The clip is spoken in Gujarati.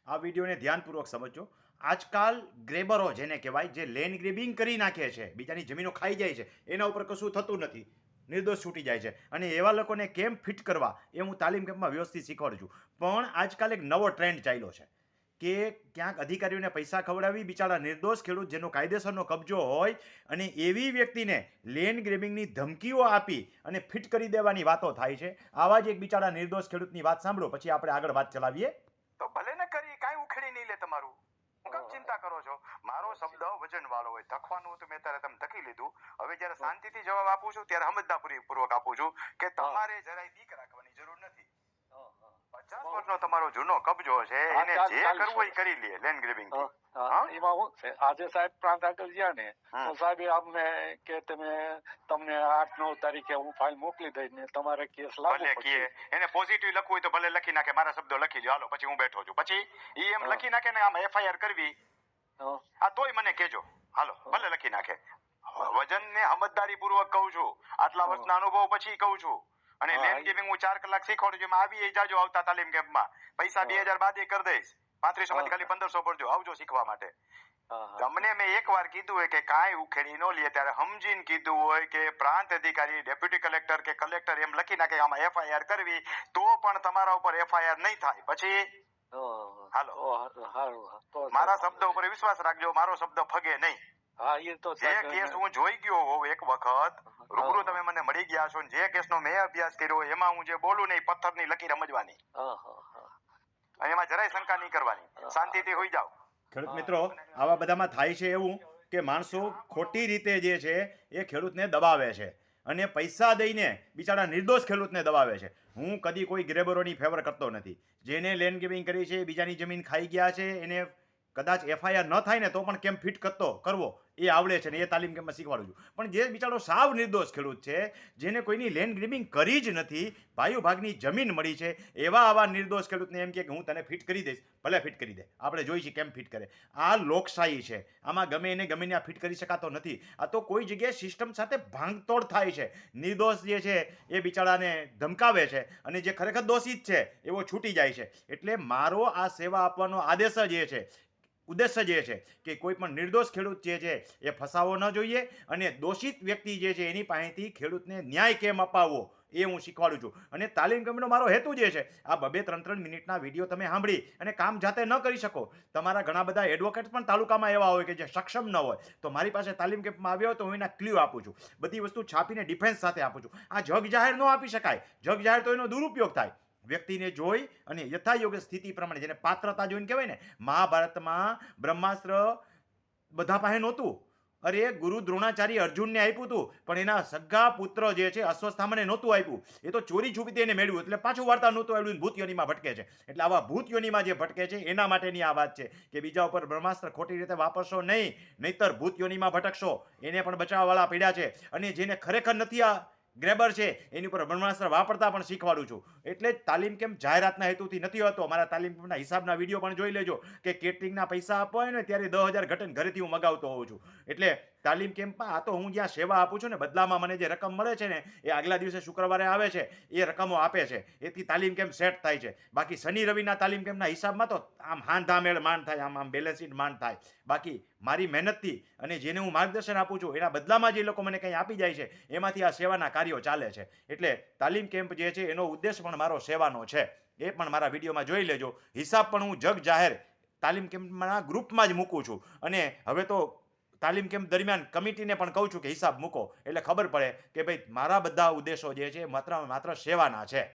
આ વિડીયોને ધ્યાનપૂર્વક સમજો. આજકાલ ગ્રેબરો જેને કહેવાય, જે લેન્ડ ગ્રેબિંગ કરી નાખે છે, બીજાની જમીનો ખાઈ જાય છે, એના ઉપર કશું થતું નથી, નિર્દોષ છૂટી જાય છે. અને એવા લોકોને કેમ ફિટ કરવા એ હું તાલીમ કેમ્પમાં વ્યવસ્થિત શીખવાડું છું. પણ આજકાલ એક નવો ટ્રેન્ડ ચાલ્યો છે કે ક્યાંક અધિકારીઓને પૈસા ખવડાવી બિચારા નિર્દોષ ખેડૂત જેનો કાયદેસરનો કબજો હોય અને એવી વ્યક્તિને લેન્ડ ગ્રેબિંગની ધમકીઓ આપી અને ફિટ કરી દેવાની વાતો થાય છે. આવા જ એક બિચારા નિર્દોષ ખેડૂતની વાત સાંભળો, પછી આપણે આગળ વાત ચલાવીએ. તો ભલે ને કરી, કાંઈ ઉખેડી નહીં લે તમારું. હું કેમ ચિંતા કરો છો? મારો શબ્દ વજન વાળો હોય, ધખવાનું તો મેં ત્યારે તમે ધકી લીધું. હવે જ્યારે શાંતિથી જવાબ આપું છું ત્યારે સમજદારીપૂર્વક આપું છું કે તમારે જરાય બીક રાખવાની જરૂર નથી. 50 વર્ષનો તમારો જૂનો કબજો છે, એને જે કરવું હોય કરી લે લેન્ડ ગ્રેબિંગ. એમાં શું છે, આજે સાહેબ પ્રાંત આગળ ગયા ને તો સાહેબે અમને કે તમને 8-9 તારીખે હું ફાઇલ મોકલી દઈશ ને તમારે કેસ લાગુ પડશે. એને પોઝિટિવ લખવું હોય તો ભલે લખી નાખે, મારા શબ્દો લખી લ્યો, હાલો પછી હું બેઠો છું. પછી ઈ એમ લખી નાખે ને આમ FIR કરવી, આ તોય મને કેજો, હાલો ભલે લખી નાખે. વજન ને સમજદારી પૂર્વક કહું છું, આટલા વર્ષના અનુભવ પછી કહું છું. અને લેન્ડ ગ્રેબિંગ હું 4 કલાક શીખવાડું છું. આવી જાજો આવતા તાલીમ કેમ્પમાં. પૈસા 2000 બાદ કરી દઈશ. 3500 માંથી ખાલી 1500 ભરજો, આવજો શીખવા માટે. તમને મેં એકવાર કીધું હોય કે કાંઈ ઉખેડી ન લે ત્યારે સમજીને કીધું હોય કે પ્રાંત અધિકારી, ડેપ્યુટી કલેક્ટર કે કલેક્ટર એમ લખી નાખે આમાં FIR કરવી, તો પણ તમારા ઉપર FIR નહીં થાય. પછી હાલો, મારા શબ્દ ઉપર વિશ્વાસ રાખજો, મારો શબ્દ ફગે નહીં. હા, એ તો જે કેસ હું જોઈ ગયો હોઉં એક વખત, રૂબરૂ તમે મને મળી ગયા છો, જે કેસનો મેં અભ્યાસ કર્યો એમાં હું જે બોલું ને એ પથ્થરની લકીર સમજવાની, અને એમાં જરાય શંકા નહીં કરવાની, શાંતિથી હોઈ જાઓ. ખેડૂત મિત્રો, આવા બધામાં થાય છે એવું કે માણસો ખોટી રીતે જે છે એ ખેડૂતને દબાવે છે અને પૈસા દઈને બિચારા નિર્દોષ ખેડૂતને દબાવે છે. હું કદી કોઈ ગ્રેબરોની ફેવર કરતો નથી. જેને લેન્ડ ગ્રેબિંગ કરી છે, બીજાની જમીન ખાઈ ગયા છે, એને કદાચ FIR ન થાય ને તો પણ કેમ ફિટ કરવો એ આવડે છે ને એ તાલીમ કેમ્પમાં શીખવાડું છું. પણ જે બિચારો સાવ નિર્દોષ ખેડૂત છે, જેને કોઈની લેન્ડ ગ્રેબિંગ કરી જ નથી, ભાઈઓ ભાગની જમીન મળી છે, આવા નિર્દોષ ખેડૂતને એમ કે હું તને ફિટ કરી દઈશ, ભલે ફિટ કરી દે, આપણે જોઈશું કેમ ફિટ કરે. આ લોકશાહી છે, આમાં ગમે એને ગમે આ ફિટ કરી શકાતો નથી. આ તો કોઈ જગ્યાએ સિસ્ટમ સાથે ભાંગતોડ થાય છે. નિર્દોષ જે છે એ બિચારાને ધમકાવે છે અને જે ખરેખર દોષિત છે એવો છૂટી જાય છે. એટલે મારો આ સેવા આપવાનો આદેશ જ એ છે, ઉદ્દેશ્ય જે છે કે કોઈ પણ નિર્દોષ ખેડૂત જે છે એ ફસાવો ન જોઈએ અને દોષિત વ્યક્તિ જે છે એની પાસેથી ખેડૂતને ન્યાય કેમ અપાવવો એ હું શીખવાડું છું. અને તાલીમ કેમ્પનો મારો હેતુ જે છે, આ 2-3 મિનિટના વિડીયો તમે સાંભળી અને કામ જાતે ન કરી શકો. તમારા ઘણા બધા એડવોકેટ પણ તાલુકામાં એવા હોય કે જે સક્ષમ ન હોય, તો મારી પાસે તાલીમ કેમ્પમાં આવ્યો હોય તો હું એના ક્લ્યુ આપું છું. બધી વસ્તુ છાપીને ડિફેન્સ સાથે આપું છું. આ જગ જાહેર ન આપી શકાય. જગ જાહેર તો એનો દુરુપયોગ થાય. વ્યક્તિને જોઈ અને યથાયોગ્ય સ્થિતિ પ્રમાણે, જેને પાત્રતા જોઈને કહેવાય ને, મહાભારતમાં બ્રહ્માસ્ત્ર બધા પાસે નહોતું. અરે ગુરુ દ્રોણાચાર્ય અર્જુનને આપ્યું હતું, પણ એના સગા પુત્ર જે છે અશ્વસ્થામાને નહોતું આપ્યું. એ તો ચોરી છુપીથી એને મેળવ્યું, એટલે પાછું વાર્તા નહોતું આવ્યું, ભૂત યોનીમાં ભટકે છે. એટલે આવા ભૂત યોનીમાં જે ભટકે છે એના માટેની આ વાત છે કે બીજા ઉપર બ્રહ્માસ્ત્ર ખોટી રીતે વાપરશો નહીં, નહીતર ભૂત યોનીમાં ભટકશો. એને પણ બચાવવાવાળા પીડ્યા છે. અને જેને ખરેખર નથી આ ગ્રેબર છે એની ઉપર બ્રહ્માસ્ત્ર વાપરતા પણ શીખવાડું છું. એટલે જ તાલીમ કેમ્પ જાહેરાતના હેતુથી નથી હોતો. મારા તાલીમ કેમ્પના હિસાબના વિડીયો પણ જોઈ લેજો કે કેટરિંગના પૈસા આપવા હોય ને ત્યારે 10,000 ઘટન ઘરેથી હું મગાવતો હોઉં છું. એટલે તાલીમ કેમ્પમાં આ તો હું જ્યાં સેવા આપું છું ને, બદલામાં મને જે રકમ મળે છે ને એ આગલા દિવસે શુક્રવારે આવે છે, એ રકમો આપે છે. એથી તાલીમ કેમ્પ સેટ થાય છે. બાકી શનિ રવિના તાલીમ કેમ્પના હિસાબમાં તો આમ હાંધામેળ માંડ થાય, આમ બેલેન્સ શીટ માંડ થાય. બાકી મારી મહેનતથી અને જેને હું માર્ગદર્શન આપું છું એના બદલામાં જે લોકો મને કંઈ આપી જાય છે એમાંથી આ સેવાના કાર્યો ચાલે છે. એટલે તાલીમ કેમ્પ જે છે એનો ઉદ્દેશ પણ મારો સેવાનો છે. એ પણ મારા વિડીયોમાં જોઈ લેજો. હિસાબ પણ હું જગ જાહેર તાલીમ કેમ્પના ગ્રુપમાં જ મૂકું છું. અને હવે તો તાલીમ કેમ્પ દરમિયાન કમિટીને પણ કહું છું કે હિસાબ મૂકો, એટલે ખબર પડે કે ભાઈ મારા બધા ઉદ્દેશો જે છે માત્ર સેવાના છે.